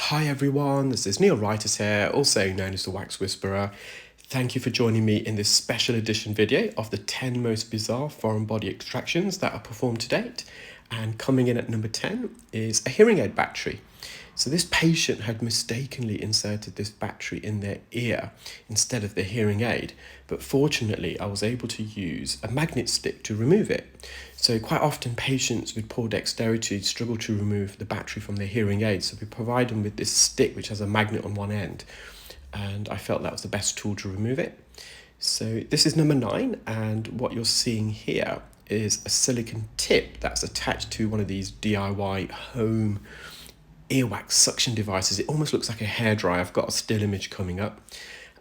Hi everyone, this is Neel Raithatha here, also known as the Wax Whisperer. Thank you for joining me in this special edition video of the 10 most bizarre foreign body extractions that are performed to date. And coming in at number 10 is a hearing aid battery. So this patient had mistakenly inserted this battery in their ear instead of the hearing aid, but fortunately I was able to use a magnet stick to remove it. So quite often patients with poor dexterity struggle to remove the battery from their hearing aid, so we provide them with this stick which has a magnet on one end, and I felt that was the best tool to remove it. So this is number 9, and what you're seeing here is a silicone tip that's attached to one of these DIY home earwax suction devices. It almost looks like a hairdryer. I've got a still image coming up.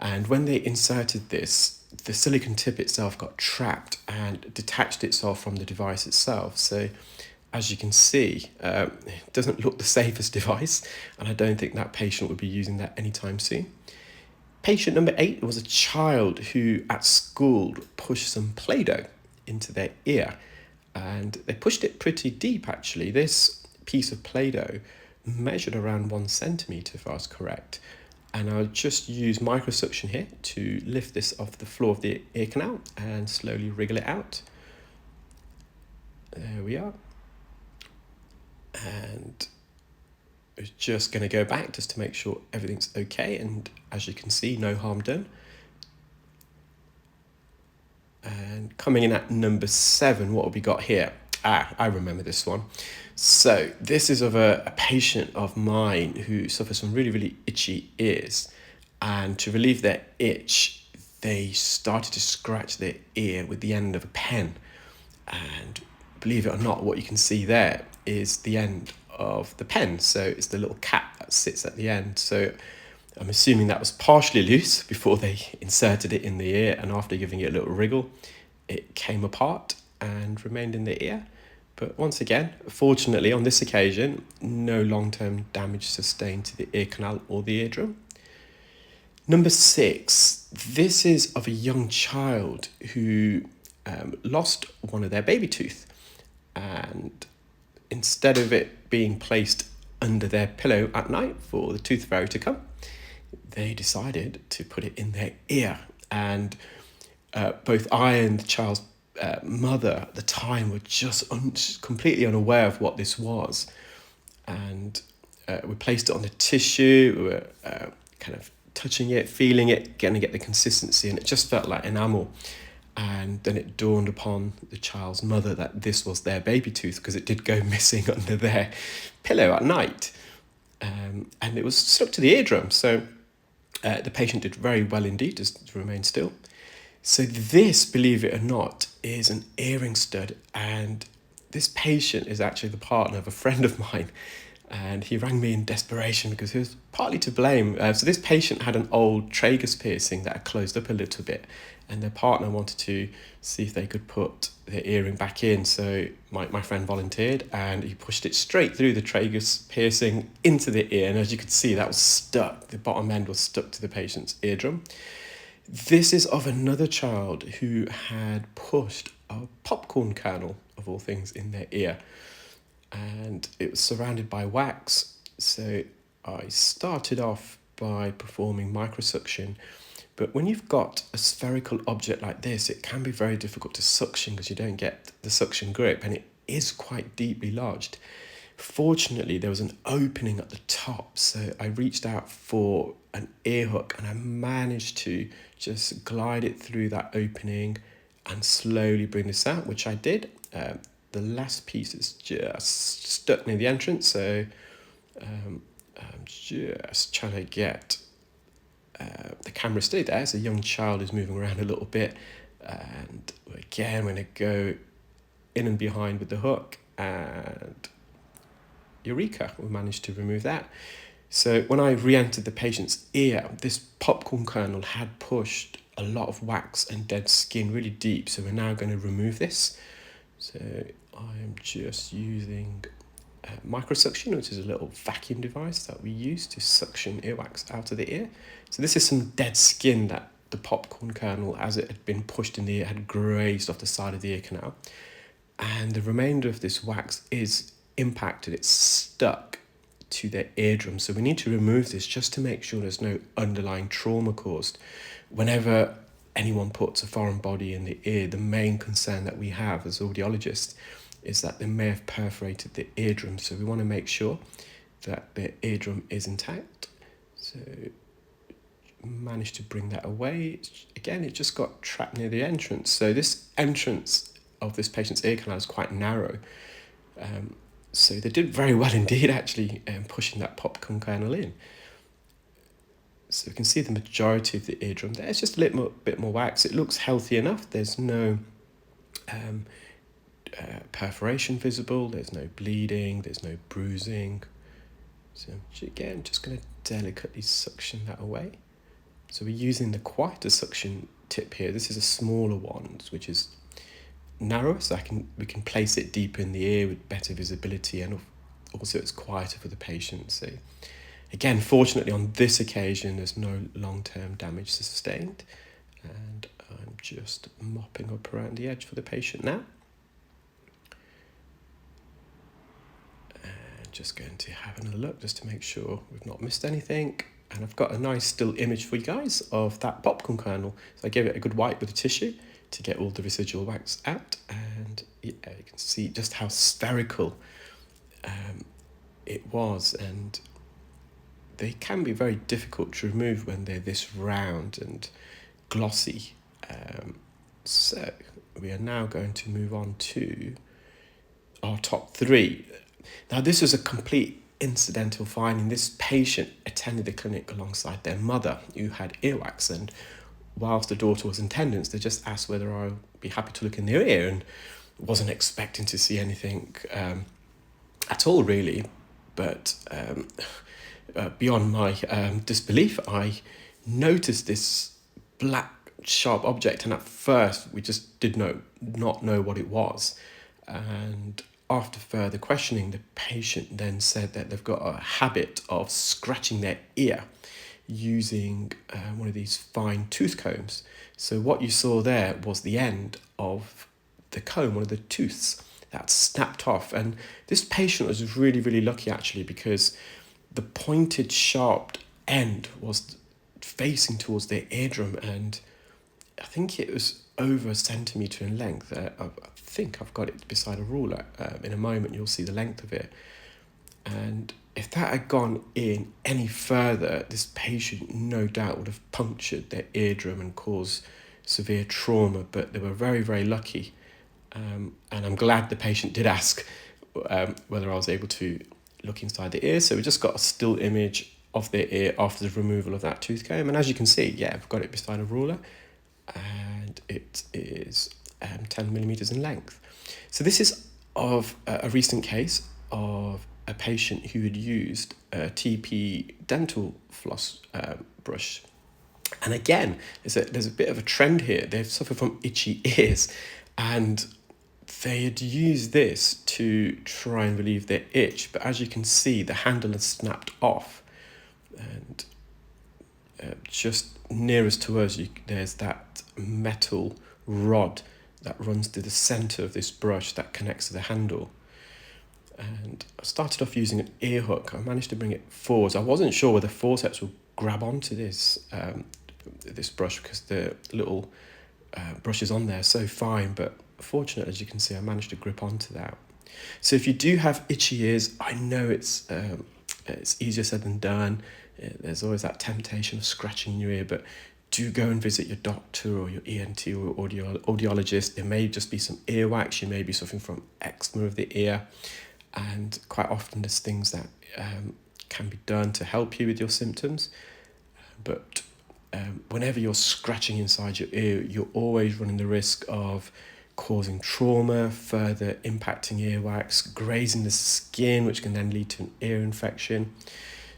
And when they inserted this, the silicone tip itself got trapped and detached itself from the device itself. So as you can see, it doesn't look the safest device, and I don't think that patient would be using that anytime soon. Patient number 8 was a child who at school pushed some Play-Doh into their ear, and they pushed it pretty deep actually. This piece of Play-Doh measured around 1 centimetre if I was correct, and I'll just use microsuction here to lift this off the floor of the ear canal and slowly wriggle it out. There we are. And it's just going to go back just to make sure everything's okay, and as you can see, no harm done. And coming in at number 7, what have we got here? I remember this one. So this is of a patient of mine who suffers from really itchy ears, and to relieve their itch they started to scratch their ear with the end of a pen, and believe it or not, what you can see there is the end of the pen. So it's the little cap that sits at the end. So I'm assuming that was partially loose before they inserted it in the ear, and after giving it a little wriggle it came apart and remained in the ear. But once again, fortunately on this occasion, no long-term damage sustained to the ear canal or the eardrum. Number 6, this is of a young child who lost one of their baby teeth, and instead of it being placed under their pillow at night for the tooth fairy to come, they decided to put it in their ear. And both I and the child's mother at the time were just completely unaware of what this was, and we placed it on the tissue. We were kind of touching it, feeling it, getting to get the consistency, and it just felt like enamel. And then it dawned upon the child's mother that this was their baby tooth, because it did go missing under their pillow at night, and it was stuck to the eardrum. So the patient did very well indeed, just to remain still. So this, believe it or not, is an earring stud, and this patient is actually the partner of a friend of mine, and he rang me in desperation because he was partly to blame. So this patient had an old tragus piercing that had closed up a little bit, and their partner wanted to see if they could put their earring back in. So my friend volunteered, and he pushed it straight through the tragus piercing into the ear, and as you could see, that was stuck. The bottom end was stuck to the patient's eardrum. This is of another child who had pushed a popcorn kernel, of all things, in their ear, and it was surrounded by wax. So I started off by performing microsuction, but when you've got a spherical object like this, it can be very difficult to suction because you don't get the suction grip, and it is quite deeply lodged. Fortunately, there was an opening at the top, so I reached out for an ear hook, and I managed to just glide it through that opening and slowly bring this out, which I did. The last piece is just stuck near the entrance, so I'm just trying to get the camera steady there. So a young child is moving around a little bit, and again I'm going to go in and behind with the hook, and eureka, we managed to remove that. So when I re-entered the patient's ear, this popcorn kernel had pushed a lot of wax and dead skin really deep, so we're now going to remove this. So I'm just using microsuction, which is a little vacuum device that we use to suction earwax out of the ear. So this is some dead skin that the popcorn kernel, as it had been pushed in the ear, had grazed off the side of the ear canal, and the remainder of this wax is impacted, it's stuck to their eardrum. So we need to remove this just to make sure there's no underlying trauma caused. Whenever anyone puts a foreign body in the ear, the main concern that we have as audiologists is that they may have perforated the eardrum. So we want to make sure that the eardrum is intact. So managed to bring that away. Again, it just got trapped near the entrance. So this entrance of this patient's ear canal is quite narrow. So they did very well indeed, actually, pushing that popcorn kernel in. So you can see the majority of the eardrum there. It's just a little bit more wax. It looks healthy enough. There's no perforation visible. There's no bleeding. There's no bruising. So again, just going to delicately suction that away. So we're using the quieter suction tip here. This is a smaller one, which is narrower, so we can place it deep in the ear with better visibility, and also it's quieter for the patient. So again, fortunately on this occasion there's no long-term damage sustained, and I'm just mopping up around the edge for the patient now. And just going to have another look just to make sure we've not missed anything. And I've got a nice still image for you guys of that popcorn kernel. So I gave it a good wipe with a tissue to get all the residual wax out, and yeah, you can see just how spherical it was, and they can be very difficult to remove when they're this round and glossy. So we are now going to move on to our top three. Now this was a complete incidental finding. This patient attended the clinic alongside their mother who had earwax, and whilst the daughter was in attendance, they just asked whether I'd be happy to look in their ear, and wasn't expecting to see anything at all, really. But beyond my disbelief, I noticed this black sharp object, and at first we just did not know what it was. And after further questioning, the patient then said that they've got a habit of scratching their ear using one of these fine tooth combs. So what you saw there was the end of the comb, one of the tooths that snapped off. And this patient was really, really lucky actually, because the pointed sharp end was facing towards their eardrum, and I think it was over a centimetre in length. I think I've got it beside a ruler. In a moment you'll see the length of it. And if that had gone in any further, this patient no doubt would have punctured their eardrum and caused severe trauma. But they were very, very lucky. And I'm glad the patient did ask whether I was able to look inside the ear. So we just got a still image of their ear after the removal of that tooth comb. And as you can see, yeah, I've got it beside a ruler, and it is 10 millimeters in length. So this is of a recent case of a patient who had used a TP dental floss brush. And again, there's a bit of a trend here. They've suffered from itchy ears, and they had used this to try and relieve their itch. But as you can see, the handle has snapped off, and just nearest to us, there's that metal rod that runs to the center of this brush that connects to the handle. And I started off using an ear hook. I managed to bring it forwards. I wasn't sure whether forceps will grab onto this this brush, because the little brushes on there are so fine, but fortunately, as you can see, I managed to grip onto that. So if you do have itchy ears, I know it's easier said than done. There's always that temptation of scratching your ear, but do go and visit your doctor or your ENT or audiologist. There may just be some earwax. You may be suffering from eczema of the ear, and quite often there's things that can be done to help you with your symptoms. But whenever you're scratching inside your ear, you're always running the risk of causing trauma, further impacting earwax, grazing the skin, which can then lead to an ear infection.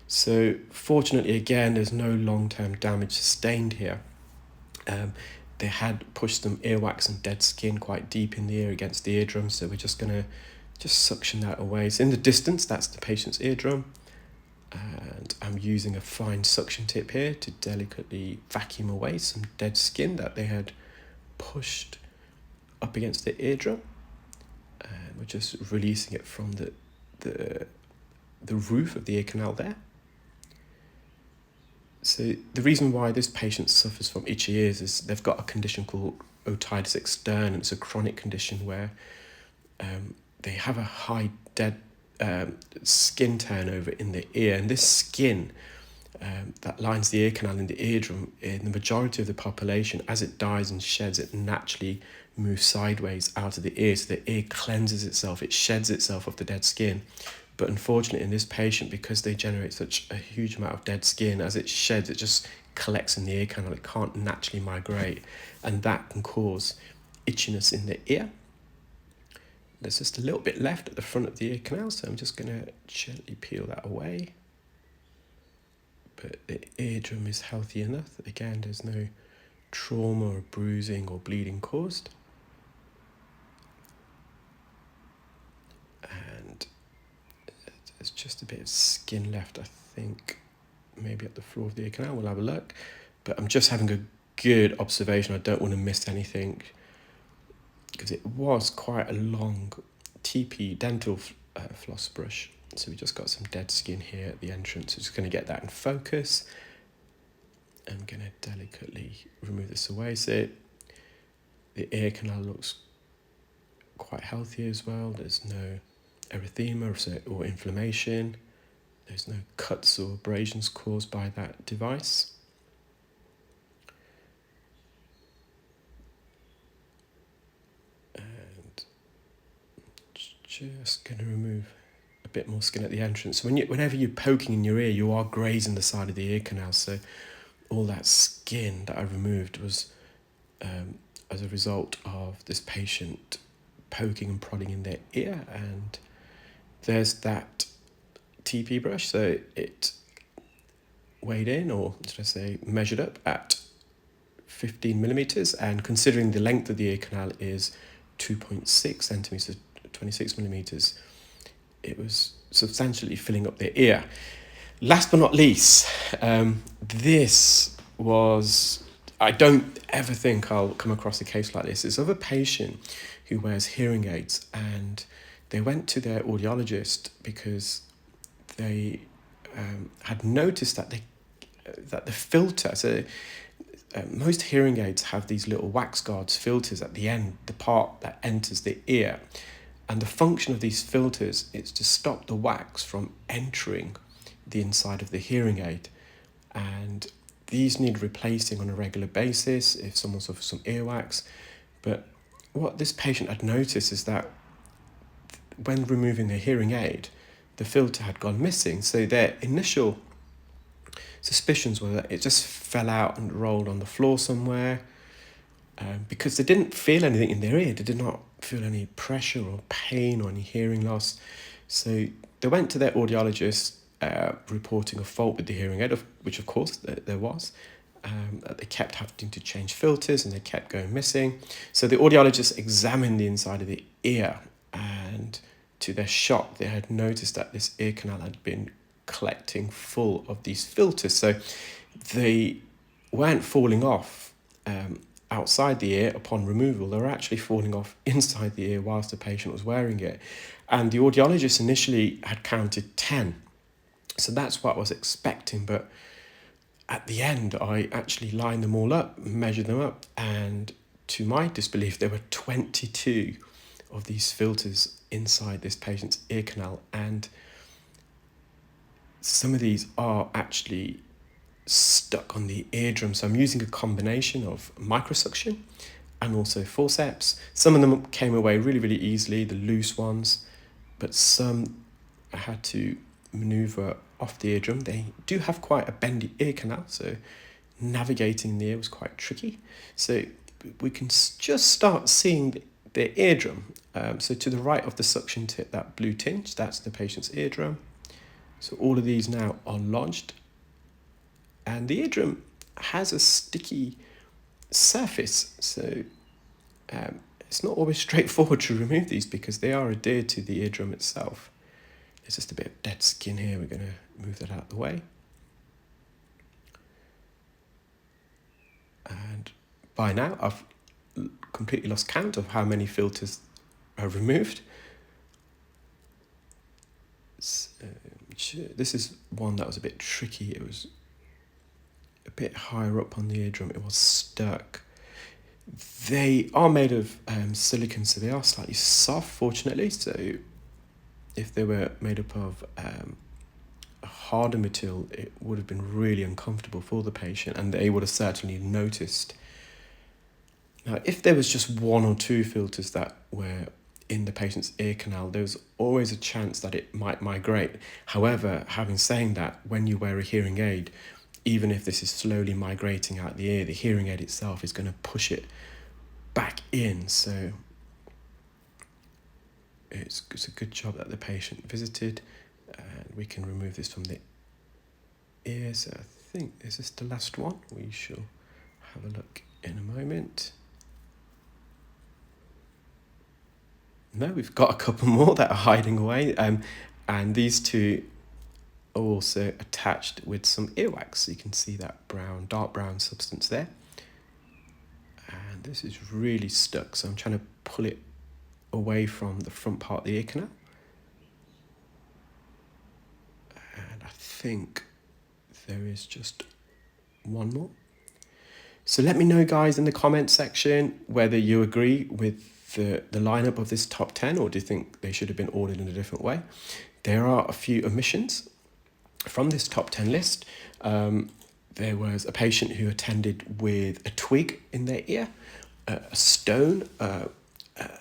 So fortunately, again, there's no long-term damage sustained here. They had pushed some earwax and dead skin quite deep in the ear against the eardrum, so we're just going to suction that away. So in the distance, that's the patient's eardrum, and I'm using a fine suction tip here to delicately vacuum away some dead skin that they had pushed up against the eardrum, and we're just releasing it from the the roof of the ear canal there. So the reason why this patient suffers from itchy ears is they've got a condition called otitis externa. It's a chronic condition where they have a high dead skin turnover in the ear, and this skin that lines the ear canal in the eardrum, in the majority of the population, as it dies and sheds, it naturally moves sideways out of the ear. So the ear cleanses itself, it sheds itself of the dead skin. But unfortunately in this patient, because they generate such a huge amount of dead skin, as it sheds, it just collects in the ear canal. It can't naturally migrate, and that can cause itchiness in the ear. There's just a little bit left at the front of the ear canal, so I'm just going to gently peel that away. But the eardrum is healthy enough. Again, there's no trauma or bruising or bleeding caused. And there's just a bit of skin left, I think, maybe at the floor of the ear canal. We'll have a look. But I'm just having a good observation. I don't want to miss anything, because it was quite a long TP dental floss brush. So we just got some dead skin here at the entrance. I'm just going to get that in focus. I'm going to delicately remove this away. So the ear canal looks quite healthy as well. There's no erythema or inflammation. There's no cuts or abrasions caused by that device. And just going to remove a bit more skin at the entrance. So whenever you're poking in your ear, you are grazing the side of the ear canal. So all that skin that I removed was as a result of this patient poking and prodding in their ear. And there's that TP brush. So it weighed in, or should I say measured up at 15 millimeters. And considering the length of the ear canal is 2.6 centimeters, 26 millimeters, it was substantially filling up their ear. Last but not least, this was, I don't ever think I'll come across a case like this. It's of a patient who wears hearing aids, and they went to their audiologist because they had noticed that the filter, so most hearing aids have these little wax guards, filters at the end, the part that enters the ear. And the function of these filters is to stop the wax from entering the inside of the hearing aid. And these need replacing on a regular basis if someone suffers from earwax. But what this patient had noticed is that when removing the hearing aid, the filter had gone missing. So their initial suspicions were that it just fell out and rolled on the floor somewhere. Because they didn't feel anything in their ear. They did not feel any pressure or pain or any hearing loss. So they went to their audiologist reporting a fault with the hearing aid, which of course there was. They kept having to change filters and they kept going missing. So the audiologist examined the inside of the ear, and to their shock, they had noticed that this ear canal had been collecting full of these filters. So they weren't falling off outside the ear upon removal. They were actually falling off inside the ear whilst the patient was wearing it. And the audiologist initially had counted 10. So that's what I was expecting. But at the end, I actually lined them all up, measured them up, and to my disbelief, there were 22 of these filters inside this patient's ear canal. And some of these are actually stuck on the eardrum. So I'm using a combination of microsuction and also forceps. Some of them came away really, really easily, the loose ones, but some I had to maneuver off the eardrum. They do have quite a bendy ear canal, so navigating the ear was quite tricky. So we can just start seeing the eardrum. So to the right of the suction tip, that blue tinge, that's the patient's eardrum. So all of these now are lodged. And the eardrum has a sticky surface, so it's not always straightforward to remove these because they are adhered to the eardrum itself. There's just a bit of dead skin here. We're going to move that out of the way. And by now, I've completely lost count of how many filters are removed. So This is one that was a bit tricky. It was a bit higher up on the eardrum. It was stuck. They are made of silicone, so they are slightly soft, fortunately. So if they were made up of a harder material, it would have been really uncomfortable for the patient, and they would have certainly noticed. Now, if there was just one or two filters that were in the patient's ear canal, there's always a chance that it might migrate. However, having saying that, when you wear a hearing aid, even if this is slowly migrating out the ear, the hearing aid itself is going to push it back in. So it's a good job that the patient visited, and we can remove this from the ear. So I think, is this the last one? We shall have a look in a moment. No, we've got a couple more that are hiding away, and these two are also attached with some earwax. So you can see that dark brown substance there. And this is really stuck, so I'm trying to pull it away from the front part of the ear canal. And I think there is just one more. So let me know, guys, in the comment section whether you agree with the lineup of this top 10, or do you think they should have been ordered in a different way. There are a few omissions from this top 10 list. There was a patient who attended with a twig in their ear, a stone, a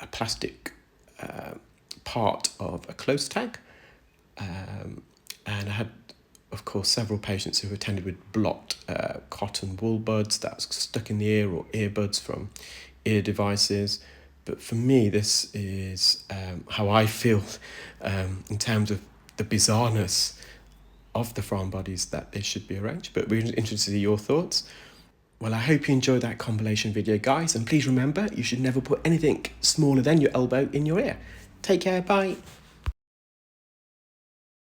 plastic part of a close tag, and I had, of course, several patients who attended with blocked cotton wool buds that's stuck in the ear, or earbuds from ear devices. But for me, this is how I feel in terms of the bizarreness of the front bodies, that they should be arranged. But we're interested to see your thoughts. Well, I hope you enjoyed that compilation video, guys. And please remember, you should never put anything smaller than your elbow in your ear. Take care, bye.